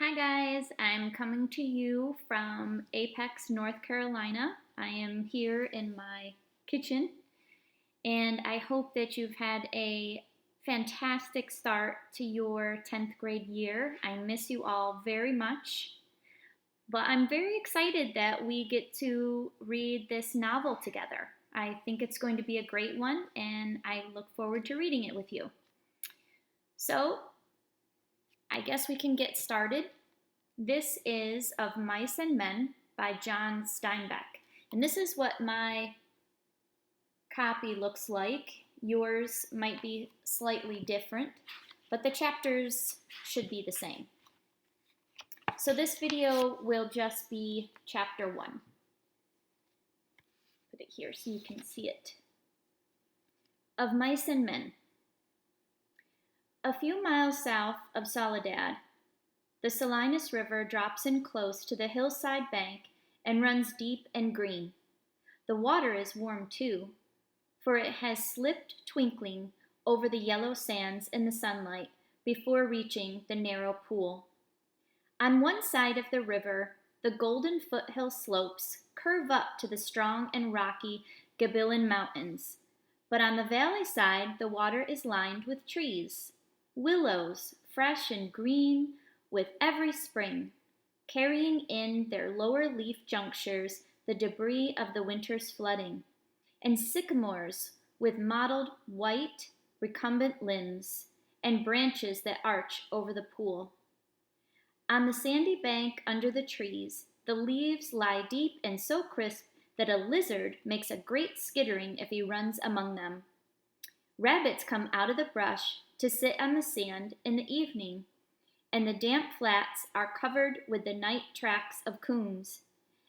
Hi guys, I'm coming to you from Apex, North Carolina. I am here in my kitchen and I hope that you've had a fantastic start to your 10th grade year. I miss you all very much, but I'm very excited that we get to read this novel together. I think it's going to be a great one and I look forward to reading it with you. So, I guess we can get started. This is Of Mice and Men by John Steinbeck. And this is what my copy looks like. Yours might be slightly different, but the chapters should be the same. So this video will just be chapter 1. Put it here so you can see it. Of Mice and Men. A few miles south of Soledad, the Salinas River drops in close to the hillside bank and runs deep and green. The water is warm too, for it has slipped twinkling over the yellow sands in the sunlight before reaching the narrow pool. On one side of the river, the golden foothill slopes curve up to the strong and rocky Gabilan Mountains, but on the valley side the water is lined with trees, willows, fresh and green, with every spring, carrying in their lower leaf junctures the debris of the winter's flooding, and sycamores with mottled white, recumbent limbs, and branches that arch over the pool. On the sandy bank under the trees, the leaves lie deep and so crisp that a lizard makes a great skittering if he runs among them. Rabbits come out of the brush to sit on the sand in the evening, and the damp flats are covered with the night tracks of coons,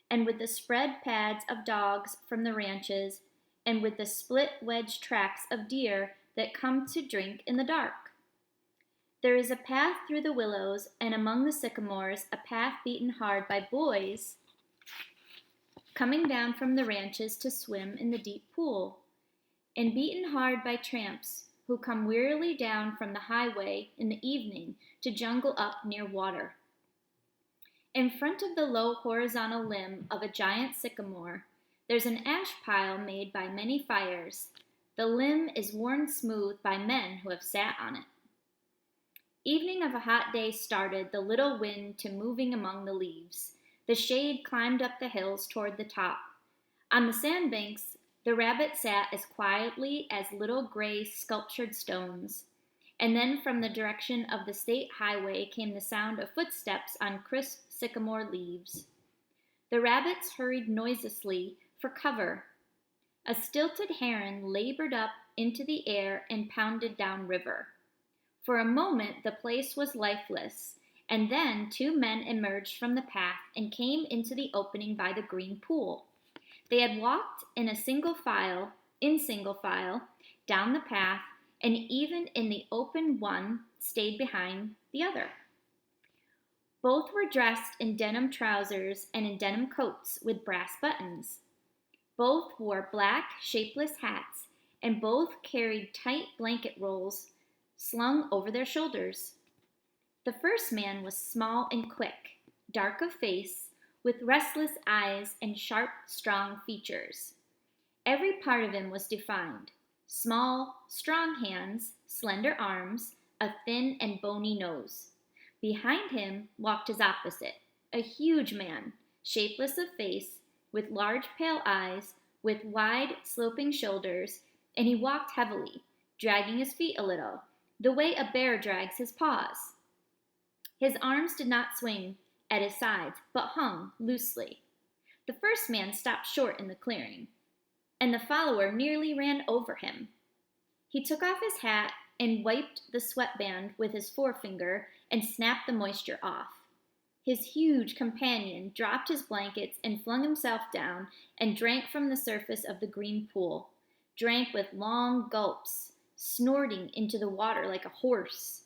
and with the spread pads of dogs from the ranches, and with the split wedge tracks of deer that come to drink in the dark. There is a path through the willows, and among the sycamores a path beaten hard by boys coming down from the ranches to swim in the deep pool, and beaten hard by tramps who come wearily down from the highway in the evening to jungle up near water. In front of the low horizontal limb of a giant sycamore, there's an ash pile made by many fires. The limb is worn smooth by men who have sat on it. Evening of a hot day started the little wind to moving among the leaves. The shade climbed up the hills toward the top. On the sandbanks, the rabbit sat as quietly as little gray sculptured stones, and then from the direction of the state highway came the sound of footsteps on crisp sycamore leaves. The rabbits hurried noiselessly for cover. A stilted heron labored up into the air and pounded downriver. For a moment the place was lifeless, and then two men emerged from the path and came into the opening by the green pool. They had walked in single file, down the path, and even in the open one stayed behind the other. Both were dressed in denim trousers and in denim coats with brass buttons. Both wore black, shapeless hats, and both carried tight blanket rolls slung over their shoulders. The first man was small and quick, dark of face, with restless eyes and sharp, strong features. Every part of him was defined: small, strong hands, slender arms, a thin and bony nose. Behind him walked his opposite, a huge man, shapeless of face, with large pale eyes, with wide, sloping shoulders, and he walked heavily, dragging his feet a little, the way a bear drags his paws. His arms did not swing at his sides, but hung loosely. The first man stopped short in the clearing, and the follower nearly ran over him. He took off his hat and wiped the sweatband with his forefinger and snapped the moisture off. His huge companion dropped his blankets and flung himself down and drank from the surface of the green pool, drank with long gulps, snorting into the water like a horse.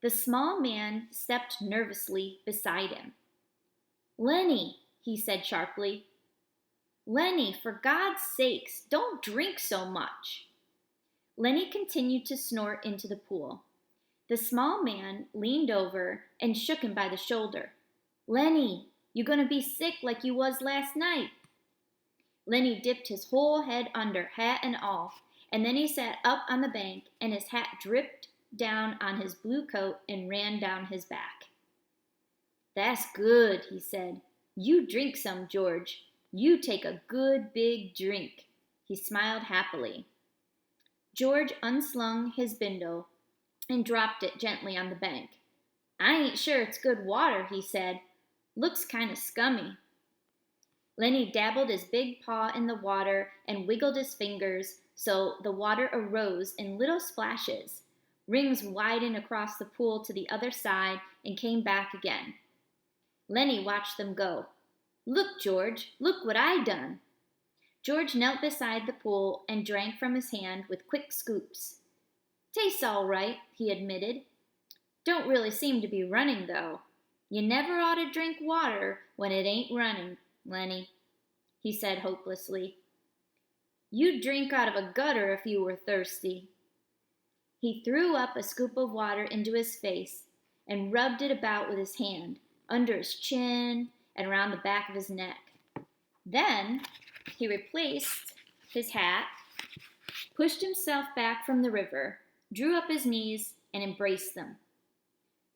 The small man stepped nervously beside him. "Lenny," he said sharply. "Lenny, for God's sakes, don't drink so much." Lenny continued to snort into the pool. The small man leaned over and shook him by the shoulder. "Lenny, you gonna be sick like you was last night." Lenny dipped his whole head under, hat and all, and then he sat up on the bank and his hat dripped down on his blue coat and ran down his back. "That's good," he said. "You drink some, George. You take a good big drink." He smiled happily. George unslung his bindle and dropped it gently on the bank. "I ain't sure it's good water," he said. "Looks kind of scummy." Lenny dabbled his big paw in the water and wiggled his fingers so the water arose in little splashes. Rings widened across the pool to the other side and came back again. Lenny watched them go. "Look, George, look what I done." George knelt beside the pool and drank from his hand with quick scoops. "Tastes all right," he admitted. "Don't really seem to be running, though. You never ought to drink water when it ain't running, Lenny," he said hopelessly. "You'd drink out of a gutter if you were thirsty." He threw up a scoop of water into his face and rubbed it about with his hand, under his chin and around the back of his neck. Then he replaced his hat, pushed himself back from the river, drew up his knees, and embraced them.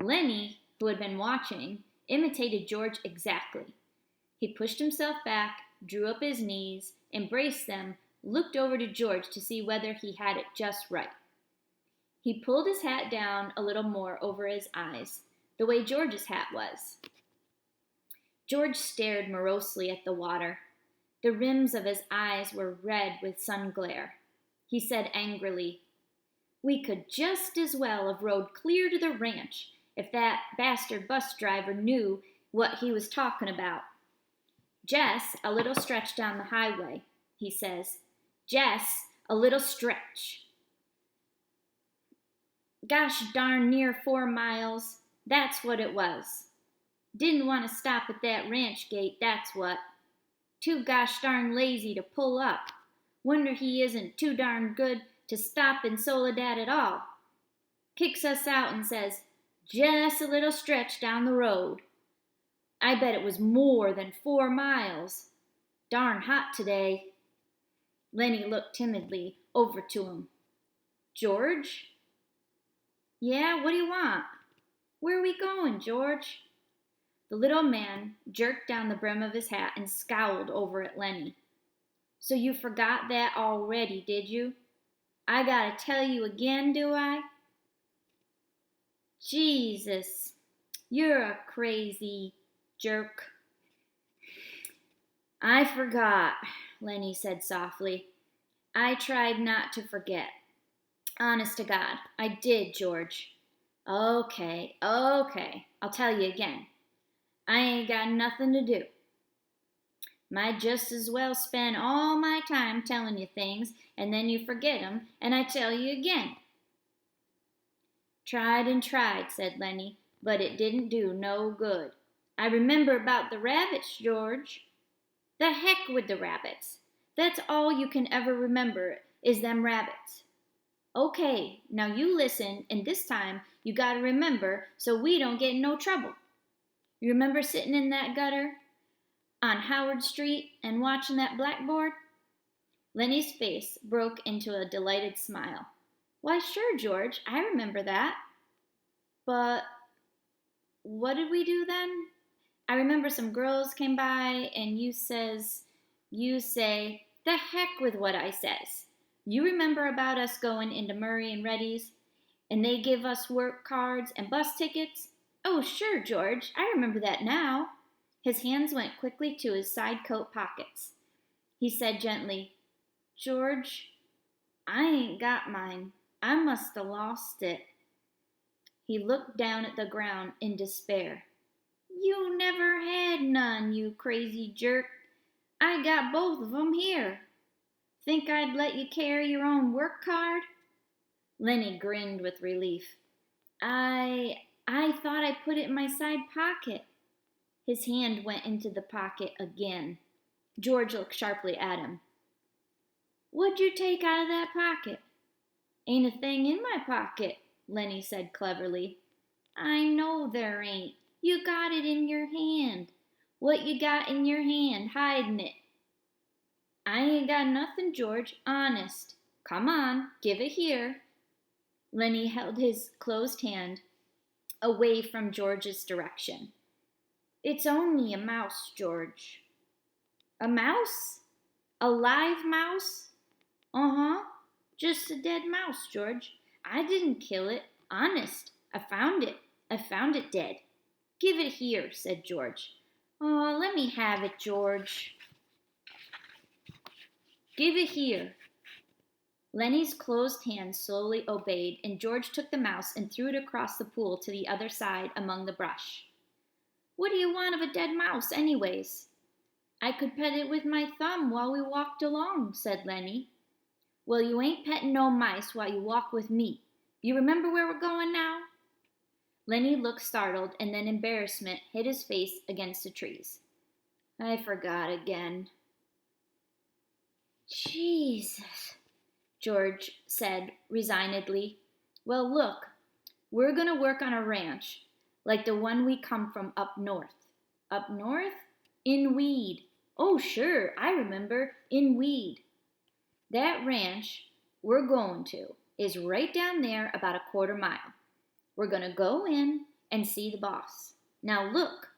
Lenny, who had been watching, imitated George exactly. He pushed himself back, drew up his knees, embraced them, looked over to George to see whether he had it just right. He pulled his hat down a little more over his eyes, the way George's hat was. George stared morosely at the water. The rims of his eyes were red with sun glare. He said angrily, "We could just as well have rode clear to the ranch if that bastard bus driver knew what he was talking about. Jess, a little stretch down the highway," he says. "Jess, a little stretch. Gosh darn near 4 miles, that's what it was. Didn't want to stop at that ranch gate, that's what. Too gosh darn lazy to pull up. Wonder he isn't too darn good to stop in Soledad at all. Kicks us out and says, 'Just a little stretch down the road.' I bet it was more than 4 miles. Darn hot today." Lenny looked timidly over to him. "George?" "Yeah, what do you want?" "Where are we going, George?" The little man jerked down the brim of his hat and scowled over at Lenny. "So you forgot that already, did you? I gotta tell you again, do I?" "Jesus, you're a crazy jerk." "I forgot," Lenny said softly. "I tried not to forget. Honest to God, I did, George." Okay, I'll tell you again. I ain't got nothing to do. Might just as well spend all my time telling you things, and then you forget 'em, and I tell you again." "Tried and tried," said Lenny, "but it didn't do no good. I remember about the rabbits, George." "The heck with the rabbits. That's all you can ever remember is them rabbits." "Okay, now you listen, and this time you gotta remember so we don't get in no trouble. You remember sitting in that gutter on Howard Street and watching that blackboard?" Lenny's face broke into a delighted smile. "Why, sure, George, I remember that." "But what did we do then?" "I remember some girls came by and you say, 'The heck with what I says.' You remember about us going into Murray and Reddy's and they give us work cards and bus tickets?" "Oh, sure, George, I remember that now." His hands went quickly to his side coat pockets. He said gently, "George, I ain't got mine. I must have lost it." He looked down at the ground in despair. "You never had none, you crazy jerk. I got both of 'em here. Think I'd let you carry your own work card?" Lenny grinned with relief. I thought I put it in my side pocket." His hand went into the pocket again. George looked sharply at him. "What'd you take out of that pocket?" "Ain't a thing in my pocket. Lenny said cleverly. I know there ain't. You got it in your hand. What you got in your hand, hiding it? I ain't got nothing, George, honest. Come on, give it here. Lenny held his closed hand away from George's direction. It's only a mouse, George. A mouse? A live mouse? Uh-huh. Just a dead mouse, George. I didn't kill it. Honest. I found it. I found it dead. Give it here, said George. Oh, let me have it, George. Give it here. Lenny's closed hand slowly obeyed, and George took the mouse and threw it across the pool to the other side among the brush. What do you want of a dead mouse, anyways? I could pet it with my thumb while we walked along, said Lenny. Well, you ain't petting no mice while you walk with me. You remember where we're going now? Lenny looked startled, and then embarrassment hid his face against the trees. I forgot again. Jesus, George said resignedly. Well, look, we're going to work on a ranch, like the one we come from up north. Up north? In Weed. Oh, sure, I remember. In Weed. That ranch we're going to is right down there about a quarter mile. We're going to go in and see the boss. Now look,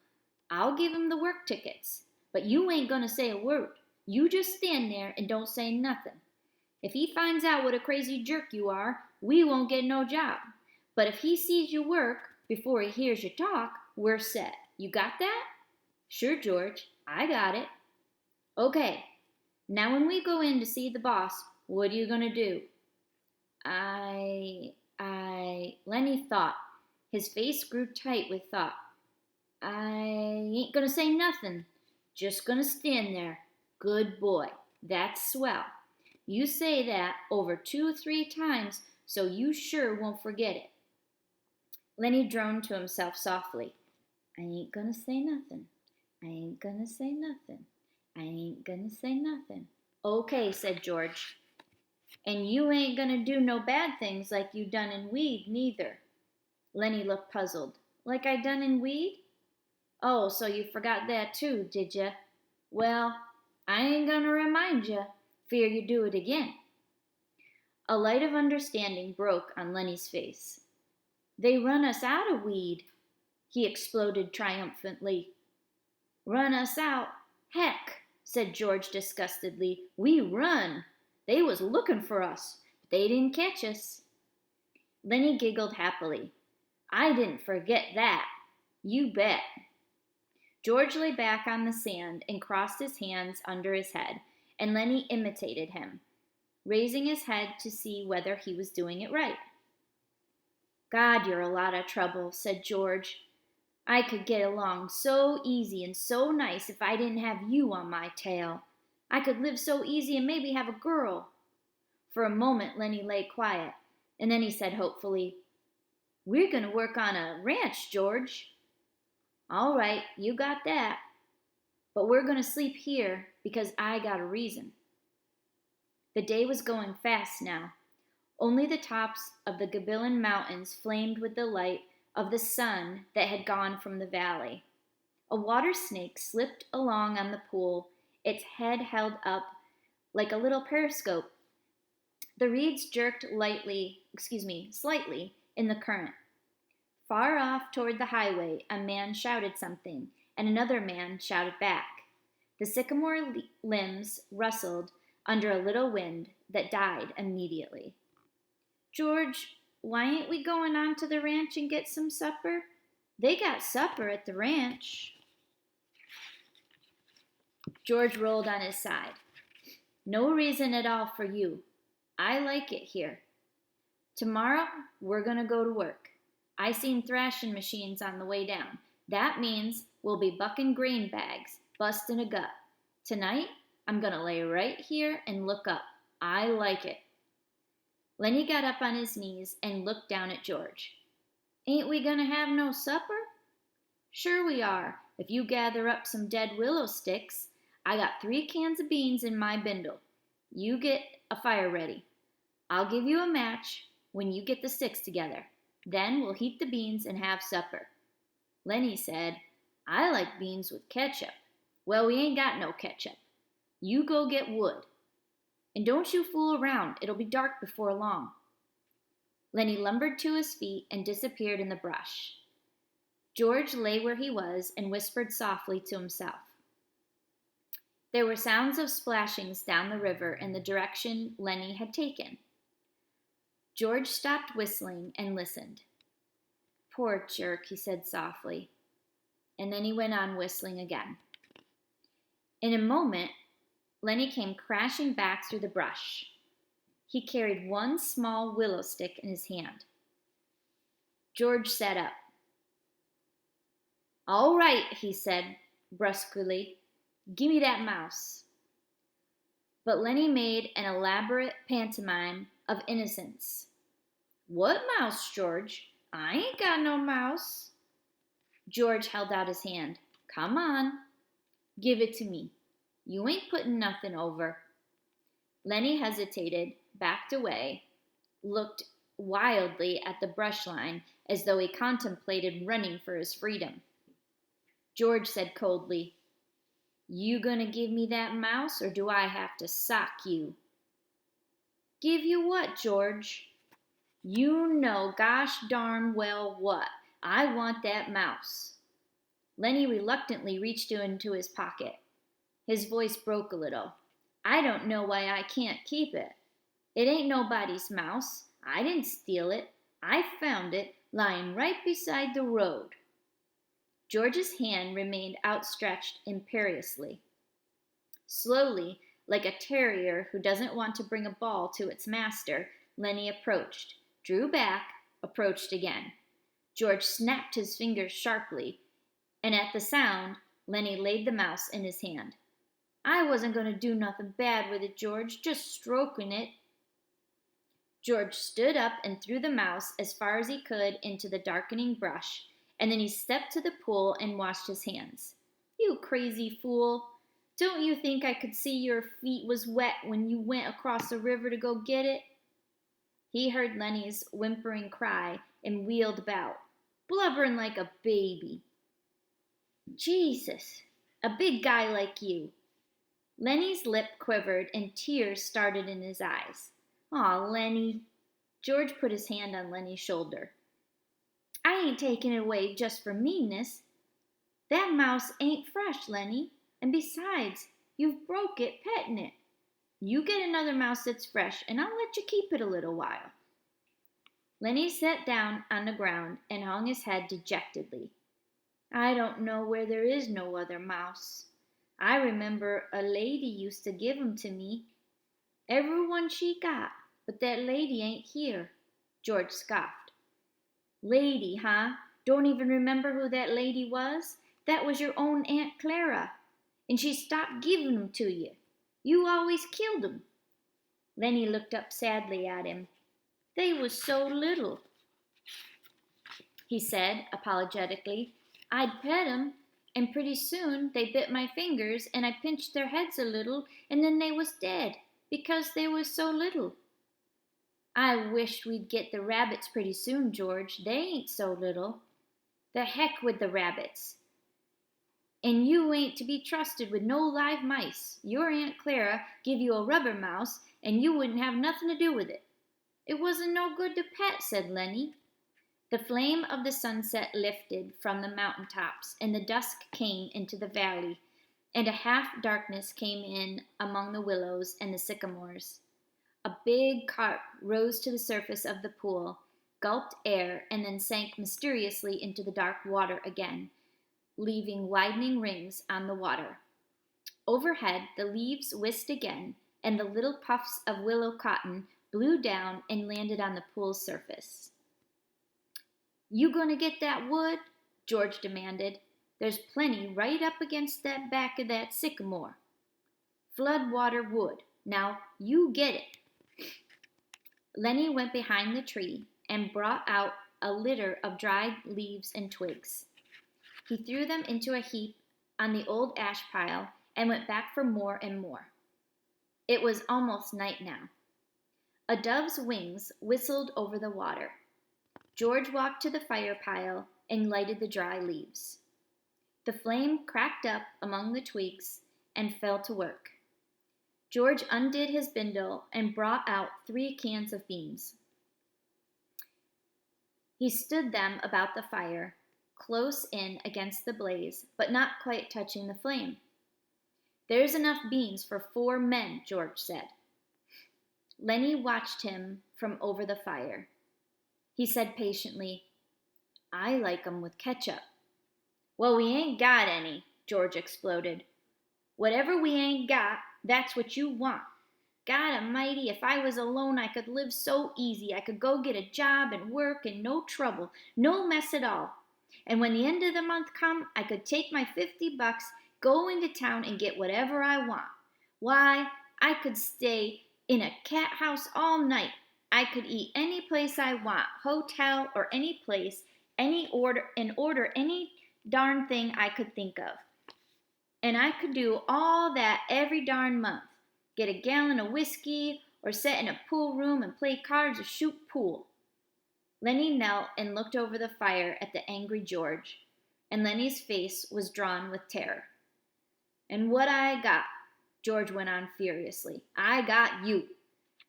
I'll give him the work tickets, but you ain't going to say a word. You just stand there and don't say nothing. If he finds out what a crazy jerk you are, we won't get no job. But if he sees you work before he hears you talk, we're set. You got that? Sure, George, I got it. Okay, now when we go in to see the boss, what are you going to do? Lenny thought. His face grew tight with thought. I ain't going to say nothing. Just going to stand there. Good boy. That's swell. You say that over 2 or 3 times so you sure won't forget it. Lenny droned to himself softly. I ain't going to say nothing. I ain't going to say nothing. I ain't going to say nothing. Okay, said George. And you ain't going to do no bad things like you done in Weed, neither. Lenny looked puzzled. Like I done in Weed? Oh, so you forgot that too, did ya? Well, I ain't going to remind ya. Fear you do it again. A light of understanding broke on Lenny's face. They run us out of Weed, he exploded triumphantly. Run us out? Heck, said George disgustedly. We run. They was looking for us, but they didn't catch us. Lenny giggled happily. I didn't forget that. You bet. George lay back on the sand and crossed his hands under his head, and Lenny imitated him, raising his head to see whether he was doing it right. God, you're a lot of trouble, said George. I could get along so easy and so nice if I didn't have you on my tail. I could live so easy and maybe have a girl. For a moment, Lenny lay quiet, and then he said hopefully, We're going to work on a ranch, George. All right, you got that. But we're going to sleep here because I got a reason. The day was going fast now. Only the tops of the Gabilan Mountains flamed with the light of the sun that had gone from the valley. A water snake slipped along on the pool, its head held up like a little periscope. The reeds jerked slightly in the current. Far off toward the highway, a man shouted something, and another man shouted back. The sycamore limbs rustled under a little wind that died immediately. George, why ain't we going on to the ranch and get some supper? They got supper at the ranch. George rolled on his side. No reason at all for you. I like it here. Tomorrow, we're going to go to work. I seen thrashing machines on the way down. That means we'll be bucking grain bags, busting a gut. Tonight, I'm going to lay right here and look up. I like it. Lenny got up on his knees and looked down at George. Ain't we going to have no supper? Sure we are, if you gather up some dead willow sticks. I got 3 cans of beans in my bindle. You get a fire ready. I'll give you a match when you get the sticks together. Then we'll heat the beans and have supper. Lenny said, I like beans with ketchup. Well, we ain't got no ketchup. You go get wood. And don't you fool around. It'll be dark before long. Lenny lumbered to his feet and disappeared in the brush. George lay where he was and whispered softly to himself. There were sounds of splashings down the river in the direction Lenny had taken. George stopped whistling and listened. Poor jerk, he said softly, and then he went on whistling again. In a moment, Lenny came crashing back through the brush. He carried one small willow stick in his hand. George sat up. All right, he said brusquely. Give me that mouse. But Lenny made an elaborate pantomime of innocence. What mouse, George? I ain't got no mouse. George held out his hand. Come on. Give it to me. You ain't putting nothing over. Lenny hesitated, backed away, looked wildly at the brush line as though he contemplated running for his freedom. George said coldly, You gonna give me that mouse, or do I have to sock you? Give you what, George? You know gosh darn well what. I want that mouse. Lenny reluctantly reached into his pocket. His voice broke a little. I don't know why I can't keep it. It ain't nobody's mouse. I didn't steal it. I found it lying right beside the road. George's hand remained outstretched imperiously. Slowly, like a terrier who doesn't want to bring a ball to its master, Lenny approached, drew back, approached again. George snapped his fingers sharply, and at the sound, Lenny laid the mouse in his hand. I wasn't going to do nothing bad with it, George, just stroking it. George stood up and threw the mouse as far as he could into the darkening brush, and then he stepped to the pool and washed his hands. You crazy fool! Don't you think I could see your feet was wet when you went across the river to go get it? He heard Lenny's whimpering cry and wheeled about, blubbering like a baby. Jesus, a big guy like you. Lenny's lip quivered and tears started in his eyes. Aw, Lenny. George put his hand on Lenny's shoulder. I ain't taking it away just for meanness. That mouse ain't fresh, Lenny. And besides, you've broke it petting it. You get another mouse that's fresh, and I'll let you keep it a little while. Lenny sat down on the ground and hung his head dejectedly. I don't know where there is no other mouse. I remember a lady used to give 'em to me. Every one she got, but that lady ain't here. George scoffed. Lady, huh? Don't even remember who that lady was? That was your own Aunt Clara. And she stopped giving 'em to you. You always killed 'em. Lenny looked up sadly at him. They was so little, he said apologetically. I'd pet 'em, and pretty soon they bit my fingers, and I pinched their heads a little, and then they was dead, because they was so little. I wished we'd get the rabbits pretty soon, George. They ain't so little. The heck with the rabbits. And you ain't to be trusted with no live mice. Your Aunt Clara give you a rubber mouse, and you wouldn't have nothing to do with it. It wasn't no good to pet, said Lenny. The flame of the sunset lifted from the mountaintops, and the dusk came into the valley, and a half-darkness came in among the willows and the sycamores. A big carp rose to the surface of the pool, gulped air, and then sank mysteriously into the dark water again, leaving widening rings on the water. Overhead, the leaves whisked again, and the little puffs of willow cotton blew down and landed on the pool's surface. You gonna get that wood? George demanded. There's plenty right up against that back of that sycamore. Floodwater wood. Now, you get it. Lenny went behind the tree and brought out a litter of dried leaves and twigs. He threw them into a heap on the old ash pile and went back for more and more. It was almost night now. A dove's wings whistled over the water. George walked to the fire pile and lighted the dry leaves. The flame cracked up among the twigs and fell to work. George undid his bindle and brought out 3 cans of beans. He stood them about the fire, close in against the blaze, but not quite touching the flame. "There's enough beans for 4 men," George said. Lenny watched him from over the fire. He said patiently, "I like 'em with ketchup." "Well, we ain't got any," George exploded. "Whatever we ain't got, that's what you want. God Almighty, if I was alone, I could live so easy. I could go get a job and work and no trouble, no mess at all. And when the end of the month come, I could take my $50, go into town and get whatever I want. Why, I could stay in a cat house all night. I could eat any place I want, hotel or any place, order any darn thing I could think of. And I could do all that every darn month. Get a gallon of whiskey, or sit in a pool room and play cards or shoot pool." Lenny knelt and looked over the fire at the angry George, and Lenny's face was drawn with terror. "And what I got," George went on furiously, "I got you.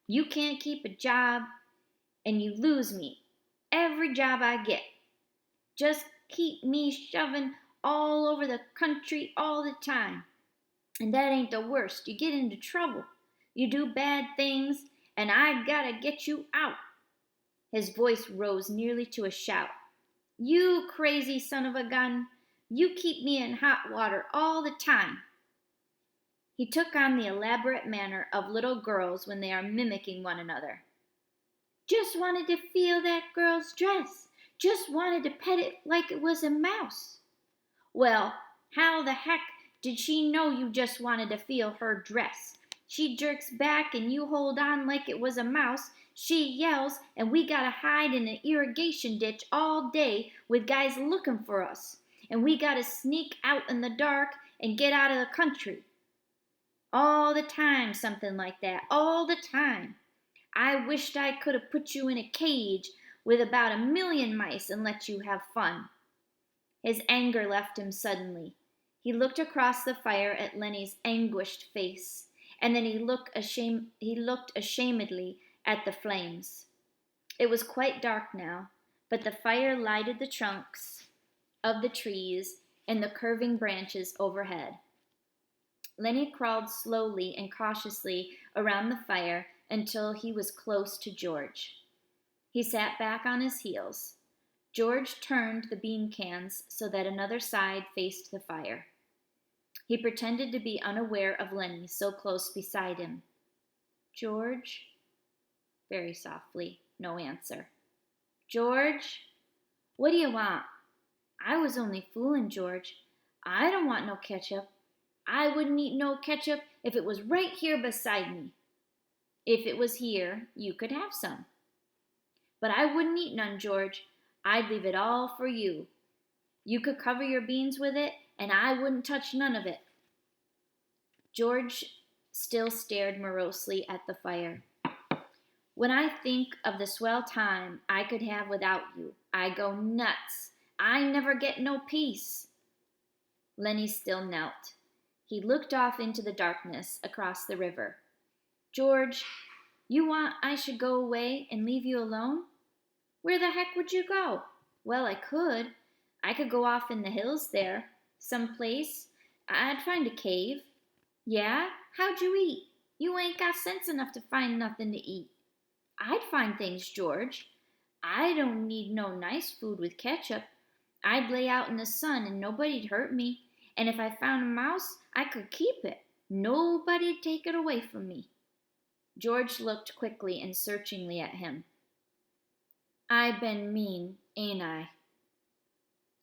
You can't keep a job, and you lose me every job I get. Just keep me shoving all over the country all the time. And that ain't the worst. You get into trouble. You do bad things, and I gotta get you out." His voice rose nearly to a shout. "You crazy son of a gun. You keep me in hot water all the time." He took on the elaborate manner of little girls when they are mimicking one another. "Just wanted to feel that girl's dress. Just wanted to pet it like it was a mouse." "Well, how the heck did she know you just wanted to feel her dress? She jerks back and you hold on like it was a mouse. She yells and we gotta hide in an irrigation ditch all day with guys looking for us. And we gotta sneak out in the dark and get out of the country. All the time something like that, all the time. I wished I could have put you in a cage with about 1,000,000 mice and let you have fun." His anger left him suddenly. He looked across the fire at Lenny's anguished face, and then he looked ashamedly at the flames. It was quite dark now, but the fire lighted the trunks of the trees and the curving branches overhead. Lenny crawled slowly and cautiously around the fire until he was close to George. He sat back on his heels. George turned the bean cans so that another side faced the fire. He pretended to be unaware of Lenny so close beside him. "George?" Very softly, no answer. "George? What do you want?" "I was only fooling, George. I don't want no ketchup. I wouldn't eat no ketchup if it was right here beside me." "If it was here, you could have some." "But I wouldn't eat none, George. I'd leave it all for you. You could cover your beans with it, and I wouldn't touch none of it." George still stared morosely at the fire. "When I think of the swell time I could have without you, I go nuts. I never get no peace." Lenny still knelt. He looked off into the darkness across the river. "George, you want I should go away and leave you alone?" "Where the heck would you go?" "Well, I could. I could go off in the hills there, some place. I'd find a cave." "Yeah? How'd you eat? You ain't got sense enough to find nothing to eat." "I'd find things, George. I don't need no nice food with ketchup. I'd lay out in the sun and nobody'd hurt me. And if I found a mouse, I could keep it. Nobody'd take it away from me." George looked quickly and searchingly at him. "I been mean, ain't I?"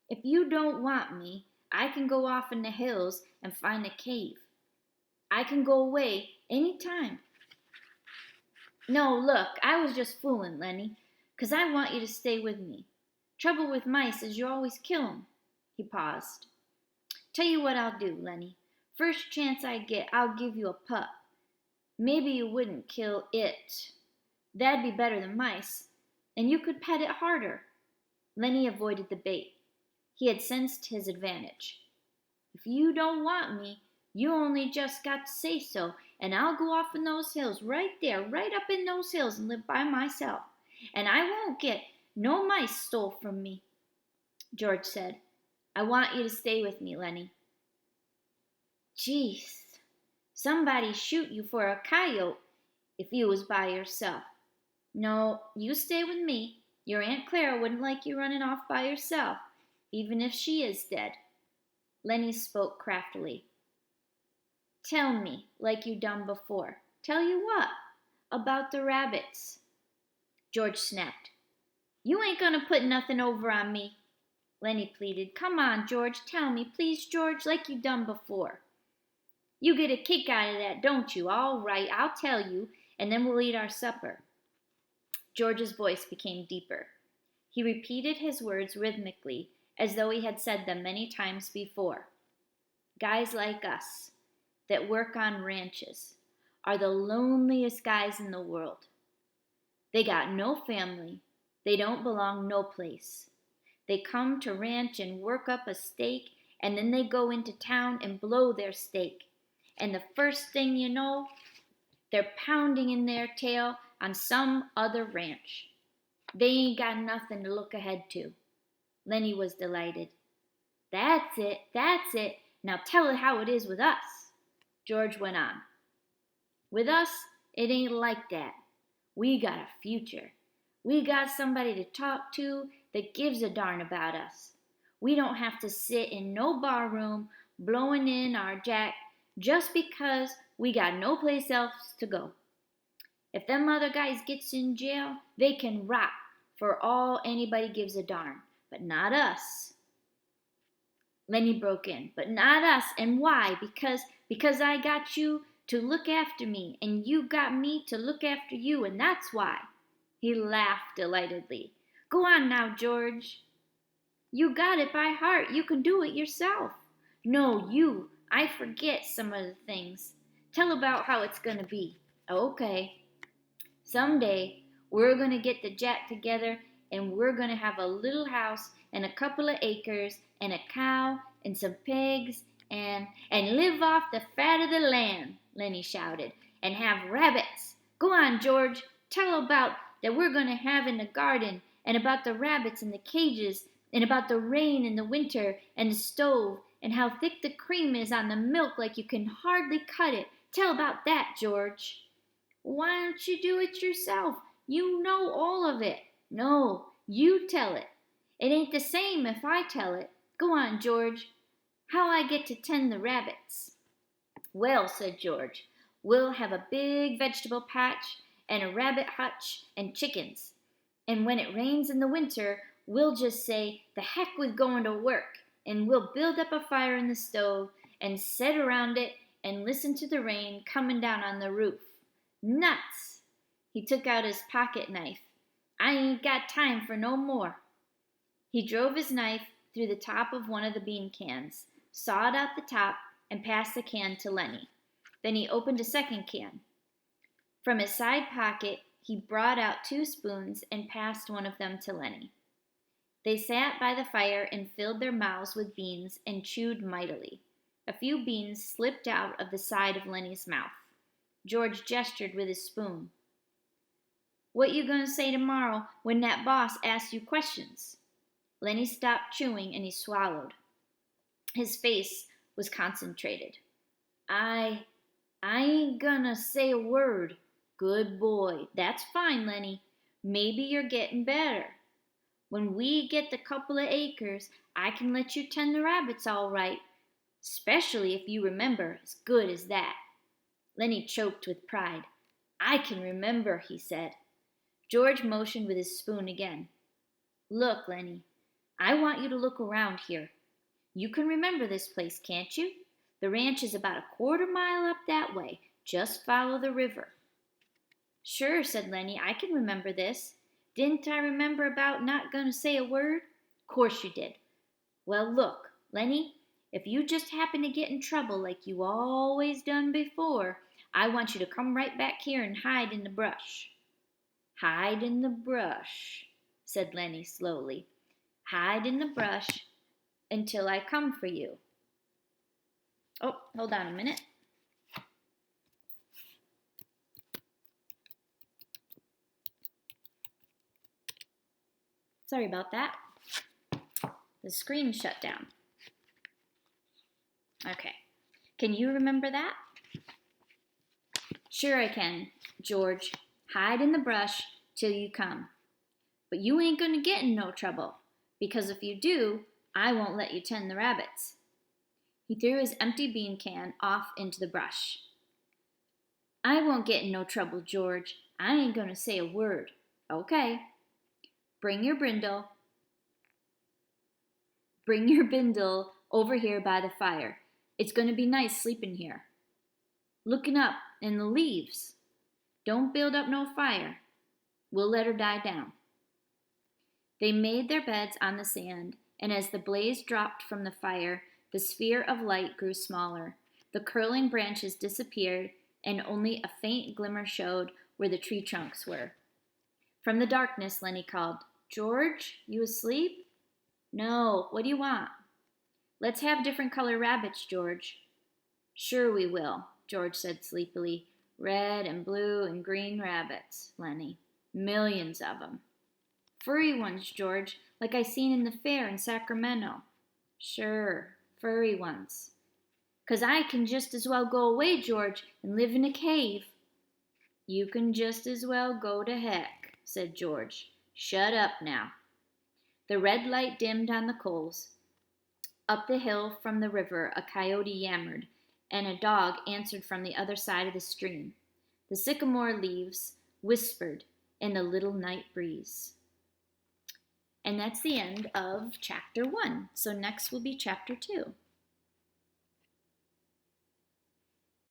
"If you don't want me, I can go off in the hills and find a cave. I can go away any time." "No, look, I was just fooling, Lenny, 'cause I want you to stay with me. Trouble with mice is you always kill 'em." He paused. "Tell you what I'll do, Lenny. First chance I get, I'll give you a pup. Maybe you wouldn't kill it. That'd be better than mice, and you could pet it harder. Lenny avoided the bait. He had sensed his advantage. If you don't want me, you only just got to say so, and I'll go off in those hills right there, right up in those hills and live by myself. And I won't get no mice stole from me, George said. I want you to stay with me, Lenny. Jeez, somebody'd shoot you for a coyote if you was by yourself. No, you stay with me. Your Aunt Clara wouldn't like you running off by yourself, even if she is dead. Lenny spoke craftily. Tell me, like you done before. Tell you what? About the rabbits. George snapped. You ain't gonna put nothing over on me. Lenny pleaded. Come on, George, tell me, please, George, like you done before. You get a kick out of that, don't you? All right, I'll tell you, and then we'll eat our supper. George's voice became deeper. He repeated his words rhythmically, as though he had said them many times before. Guys like us, that work on ranches, are the loneliest guys in the world. They got no family. They don't belong no place. They come to ranch and work up a stake, and then they go into town and blow their stake. And the first thing you know, they're pounding in their tail on some other ranch. They ain't got nothing to look ahead to. Lenny was delighted. That's it, that's it. Now tell it how it is with us. George went on. With us, it ain't like that. We got a future. We got somebody to talk to that gives a darn about us. We don't have to sit in no bar room blowing in our jack just because we got no place else to go. If them other guys gets in jail, they can rot for all anybody gives a darn. But not us. Lenny broke in. But not us. And why? Because I got you to look after me, and you got me to look after you, and that's why. He laughed delightedly. Go on now, George. You got it by heart. You can do it yourself. No, you. I forget some of the things. Tell about how it's going to be. Okay. Someday, we're going to get the jack together, and we're going to have a little house and a couple of acres and a cow and some pigs and live off the fat of the land, Lenny shouted, and have rabbits. Go on, George. Tell about that we're going to have in the garden, and about the rabbits in the cages, and about the rain in the winter, and the stove, and how thick the cream is on the milk like you can hardly cut it. Tell about that, George. Why don't you do it yourself? You know all of it. No, you tell it. It ain't the same if I tell it. Go on, George. How I get to tend the rabbits? Well, said George, we'll have a big vegetable patch and a rabbit hutch and chickens. And when it rains in the winter, we'll just say, the heck with going to work, and we'll build up a fire in the stove and sit around it and listen to the rain coming down on the roof. Nuts! He took out his pocket knife. I ain't got time for no more. He drove his knife through the top of one of the bean cans, sawed out the top, and passed the can to Lenny. Then he opened a second can. From his side pocket, he brought out 2 spoons and passed one of them to Lenny. They sat by the fire and filled their mouths with beans and chewed mightily. A few beans slipped out of the side of Lenny's mouth. George gestured with his spoon. What you gonna say tomorrow when that boss asks you questions? Lenny stopped chewing and he swallowed. His face was concentrated. I ain't gonna say a word. Good boy. That's fine, Lenny. Maybe you're getting better. When we get the couple of acres, I can let you tend the rabbits all right, especially if you remember as good as that. Lenny choked with pride. I can remember, he said. George motioned with his spoon again. Look, Lenny, I want you to look around here. You can remember this place, can't you? The ranch is about a quarter-mile up that way. Just follow the river. Sure, said Lenny, I can remember this. Didn't I remember about not going to say a word? Course you did. Well, look, Lenny, if you just happen to get in trouble like you always done before, I want you to come right back here and hide in the brush. Hide in the brush, said Lenny slowly. Hide in the brush until I come for you. Oh, hold on a minute. Sorry about that. The screen shut down. Okay. Can you remember that? Sure I can, George. Hide in the brush till you come. But you ain't gonna get in no trouble, because if you do, I won't let you tend the rabbits. He threw his empty bean can off into the brush. I won't get in no trouble, George. I ain't gonna say a word. Okay. Bring your bindle over here by the fire. It's gonna be nice sleeping here. Looking up in the leaves. Don't build up no fire. We'll let her die down. They made their beds on the sand, and as the blaze dropped from the fire, the sphere of light grew smaller. The curling branches disappeared, and only a faint glimmer showed where the tree trunks were. From the darkness, Lenny called, George, you asleep? No, what do you want? Let's have different color rabbits, George. Sure we will, George said sleepily. Red and blue and green rabbits, Lenny. Millions of them. Furry ones, George, like I seen in the fair in Sacramento. Sure, furry ones. 'Cause I can just as well go away, George, and live in a cave. You can just as well go to heck, said George. Shut up now. The red light dimmed on the coals. Up the hill from the river a coyote yammered, and a dog answered from the other side of the stream. The sycamore leaves whispered in the little night breeze. And that's the end of chapter 1. So next will be chapter 2.